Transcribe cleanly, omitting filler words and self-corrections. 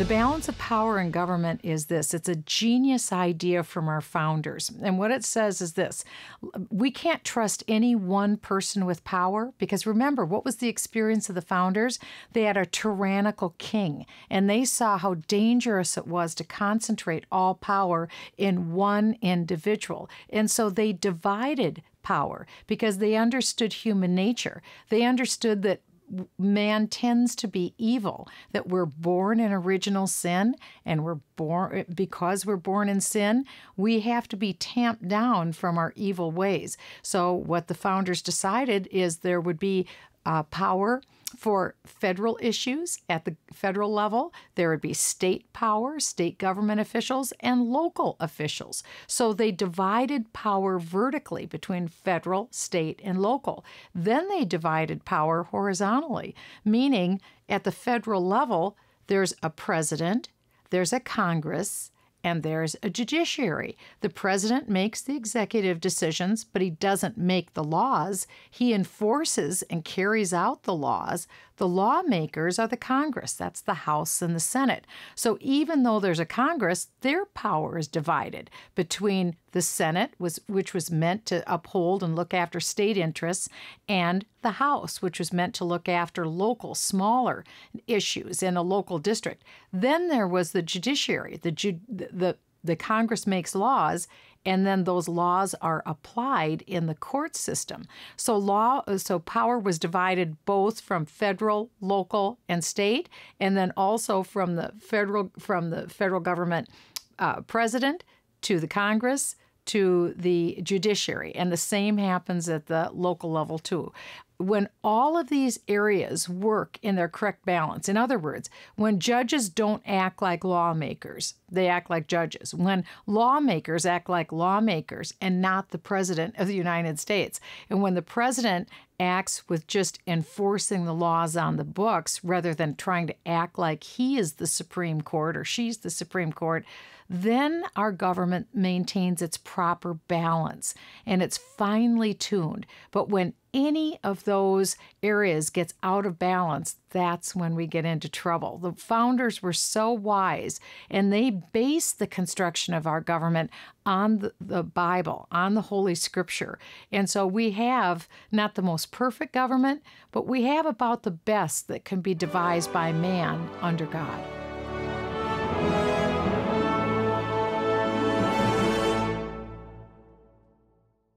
balance of power in government is this. It's a genius idea from our founders. And what it says is this. We can't trust any one person with power because remember, what was the experience of the founders? They had a tyrannical king, and they saw how dangerous it was to concentrate all power in one individual. And so they divided power because they understood human nature. They understood that man tends to be evil, that we're born in original sin, and because we're born in sin, we have to be tamped down from our evil ways. So what the founders decided is there would be power for federal issues at the federal level. There would be state power, state government officials, and local officials. So they divided power vertically between federal, state, and local. Then they divided power horizontally, meaning at the federal level, there's a president, there's a Congress, and there's a judiciary. The president makes the executive decisions, but he doesn't make the laws. He enforces and carries out the laws. The lawmakers are the Congress. That's the House and the Senate. So even though there's a Congress, their power is divided between the Senate, which was meant to uphold and look after state interests, and the House, which was meant to look after local, smaller issues in a local district. Then there was the judiciary. The Congress makes laws, and then those laws are applied in the court system. So power was divided both from federal, local, and state, and then also from the federal government president to the Congress to the judiciary. And the same happens at the local level too. When all of these areas work in their correct balance, in other words, when judges don't act like lawmakers, they act like judges. When lawmakers act like lawmakers and not the President of the United States, and when the President acts with just enforcing the laws on the books rather than trying to act like he is the Supreme Court or she's the Supreme Court, then our government maintains its proper balance and it's finely tuned. But when any of those areas gets out of balance, that's when we get into trouble. The founders were so wise, and they based the construction of our government on the Bible, on the Holy Scripture. And so we have not the most perfect government, but we have about the best that can be devised by man under God.